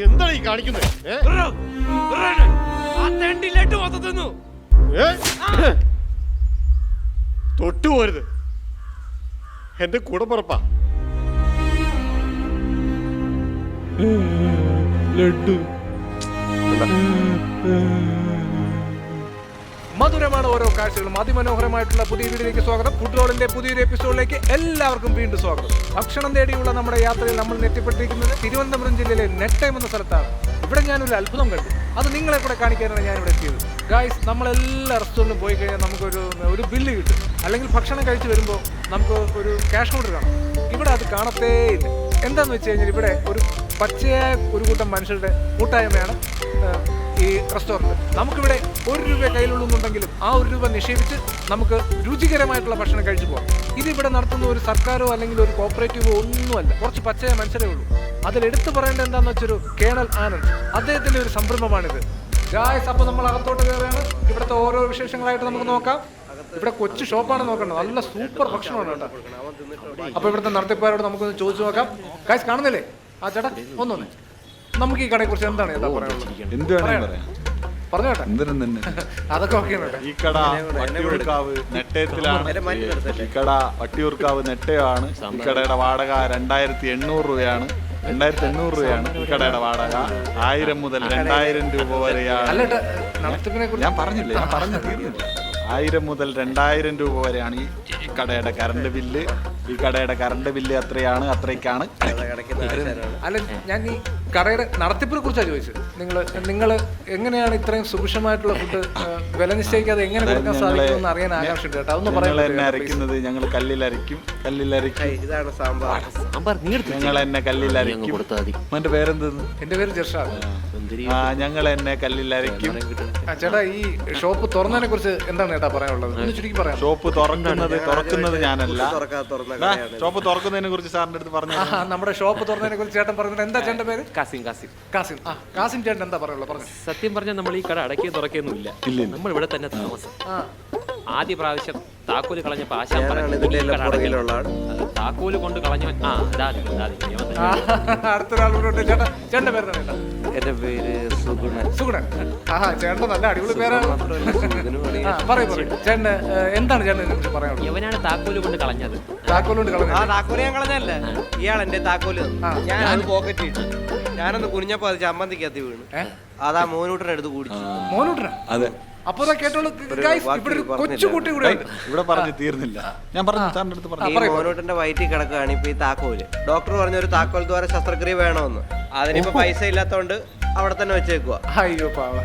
എന്താണ് ഈ കാണിക്കുന്നത്? തൊട്ടുപോരുത്, എന്റെ കൂടപ്പുറപ്പാ. ലഡ്ഡു മധുരമാണ് ഓരോ കാഴ്ചകളും. അതിമനോഹരമായിട്ടുള്ള പുതിയ വീഡിയോയിലേക്ക് സ്വാഗതം. ഫുഡ് റോളിന്റെ പുതിയൊരു എപ്പിസോഡിലേക്ക് എല്ലാവർക്കും വീണ്ടും സ്വാഗതം. ഭക്ഷണം തേടിയുള്ള നമ്മുടെ യാത്രയിൽ നമ്മൾ എത്തിപ്പെട്ടിരിക്കുന്നത് തിരുവനന്തപുരം ജില്ലയിലെ നെട്ടയം എന്ന സ്ഥലത്താണ്. ഇവിടെ ഞാനൊരു അത്ഭുതം കണ്ടു. അത് നിങ്ങളെ കൂടെ കാണിക്കാനാണ് ഞാനിവിടെ എത്തിയത്. ഗായ്സ്, നമ്മളെല്ലാ റെസ്റ്റോറൻറ്റിലും പോയി കഴിഞ്ഞാൽ നമുക്കൊരു ബില്ല് കിട്ടും, അല്ലെങ്കിൽ ഭക്ഷണം കഴിച്ച് വരുമ്പോൾ നമുക്ക് ഒരു ക്യാഷ് കൗണ്ടർ കാണാം. ഇവിടെ അത് കാണത്തേ ഇല്ല. എന്താണെന്ന് വെച്ച് കഴിഞ്ഞാൽ ഇവിടെ ഒരു പച്ചയായ ഒരു കൂട്ടം മനുഷ്യരുടെ കൂട്ടായ്മയാണ് ഈ റെസ്റ്റോറൻറ്റ്. നമുക്കിവിടെ ₹1 കയ്യിലുള്ളൂന്നുണ്ടെങ്കിലും ആ ₹1 നിക്ഷേപിച്ച് നമുക്ക് രുചികരമായിട്ടുള്ള ഭക്ഷണം കഴിച്ചു പോകാം. ഇതിവിടെ നടത്തുന്ന ഒരു സർക്കാരോ അല്ലെങ്കിൽ ഒരു കോപ്പറേറ്റീവോ ഒന്നുമല്ല, കുറച്ച് പച്ചയായ മനുഷ്യരേ ഉള്ളൂ. അതിലെടുത്ത് പറയേണ്ടത് എന്താണെന്ന് വെച്ചൊരു കേണൽ ആനന്ദ്, അദ്ദേഹത്തിൻ്റെ ഒരു സംരംഭമാണിത്. ഗായ്സ്, അപ്പോൾ നമ്മൾ അകത്തോട്ട് കയറുകയാണ്. ഇവിടുത്തെ ഓരോ വിശേഷങ്ങളായിട്ട് നമുക്ക് നോക്കാം. ഇവിടെ കൊച്ചു ഷോപ്പാണ് നോക്കേണ്ടത്, നല്ല സൂപ്പർ ഭക്ഷണമാണ് കേട്ടോ. അപ്പോൾ ഇവിടുത്തെ നടത്തിപ്പുകാരോട് നമുക്കൊന്ന് ചോദിച്ചു നോക്കാം. ഗായ്സ്, കാണുന്നില്ലേ ആ ചേട്ടാ? ഒന്നൊന്നേ, നമുക്ക് ഈ കടയെ കുറിച്ച് എന്താണ് പറഞ്ഞോട്ടെ? അതൊക്കെ ഓക്കെയാണ്. ഈ കട വട്ടിയൂർക്കാവ് നെട്ടയത്തിലാണ്. ഈ കട വട്ടിയൂർക്കാവ് നെട്ടയമാണ്. ഈ കടയുടെ വാടക 2800 രൂപയാണ്. 2800 രൂപയാണ് ഈ കടയുടെ വാടക. 1000 മുതൽ 2000 രൂപ വരെയാണ്. ഞാൻ പറഞ്ഞില്ലേ, ഞാൻ പറഞ്ഞു തീർന്നില്ല. 1000 മുതൽ 2000 രൂപ വരെയാണ് ഈ കടയുടെ കറണ്ട് ബില്ല്. ഈ കടയുടെ കറണ്ട് ബില്ല് അത്രയ്ക്കാണ്. അല്ല, ഞാൻ ഈ കടയുടെ നടത്തിപ്പിനെ കുറിച്ചാണ് ചോദിച്ചത്. നിങ്ങൾ എങ്ങനെയാണ് ഇത്രയും സുഭിക്ഷമായിട്ടുള്ള ഫുഡ് വില നിശ്ചയിക്കാതെ എങ്ങനെ കൊടുക്കാൻ സാധിക്കുമെന്ന് അറിയാൻ ആകാംക്ഷയുണ്ട് കേട്ടോ. അതൊന്നും പറയാൻ. അരയ്ക്കുന്നത് ഞങ്ങൾ കല്ലിലരയ്ക്കും. ഇതാണ് സാമ്പാർ. ഞങ്ങൾ എന്നെ കല്ലിലരയ്ക്കും. എന്റെ പേരെന്തെന്ന്? എന്റെ പേര് ജർഷാദ്. ഞങ്ങൾ എന്നെ കല്ലിലരയ്ക്കും. ചേട്ടാ, ഈ ഷോപ്പ് തുറന്നതിനെ കുറിച്ച് എന്താണ് ചേട്ടാ പറയാനുള്ളത്? ഒന്ന് ചുരുക്കി പറയാം. ഷോപ്പ് തുറക്കുന്നത് ഞാനല്ല. ഷോപ്പ് തുറക്കുന്നതിനെ കുറിച്ച് സാറിന്റെ അടുത്ത് പറഞ്ഞു. നമ്മുടെ ഷോപ്പ് തുറന്നതിനെ കുറിച്ച് ചേട്ടൻ പറഞ്ഞത് എന്താ? ചേട്ടന്റെ പേര് കാസിം ചേട്ടൻ എന്താ പറയുള്ളത്? പറഞ്ഞു. സത്യം പറഞ്ഞാൽ നമ്മൾ ഈ കട അടയ്ക്കുകയും തുറക്കുകയൊന്നുമില്ല. നമ്മൾ ഇവിടെ തന്നെ താമസം. ആദ്യ പ്രാവശ്യം താക്കോല് കളഞ്ഞപ്പോ ആശാൻ താക്കോല് കൊണ്ട് കളഞ്ഞവൻ അടുത്തൊരാളോട് ചേട്ടന്റെ പേര്? എന്റെ പേര് സുഗുണൻ. ചേട്ടൻ നല്ല അടിപൊളി പേരാണ്. പറയൂ ചേട്ടന് എന്താണ് ചേട്ടനെ കുറിച്ച് പറയാനുള്ളത്? ഇവനാണ് താക്കോല് കൊണ്ട് കളഞ്ഞത്. താക്കോല് കൊണ്ട് കളഞ്ഞത്? താക്കോല് ഞാൻ കളഞ്ഞല്ലേ, ഇയാൾ എന്റെ താക്കോല് ഞാൻ പോക്കറ്റ് ഇട്ടു. ഞാനൊന്ന് കുനിഞ്ഞപ്പോ അത് ചമ്മന്തിക്കകത്ത് വീണു. അതാ മോനൂട്ടനെ എടുത്ത് കുടിച്ചു. മോനൂട്ടന? അതെ. അപ്പൊ കേട്ടോളൂ, ഇവിടെ ഒരു കൊച്ചുകുട്ടി കൂടെ ഇവിടെ പറഞ്ഞു തീർന്നില്ല. ഞാൻ പറഞ്ഞു മോനൂട്ടന്റെ വയറ്റിൽ കിടക്കുകയാണ് ഇപ്പൊ ഈ താക്കോല്. ഡോക്ടർ പറഞ്ഞ ഒരു താക്കോൽ ദ്വാര ശസ്ത്രക്രിയ വേണമെന്ന്. അതിനിപ്പോ പൈസ ഇല്ലാത്തോണ്ട് അവിടെ തന്നെ വെച്ചേക്കുക. അയ്യോ പാവ.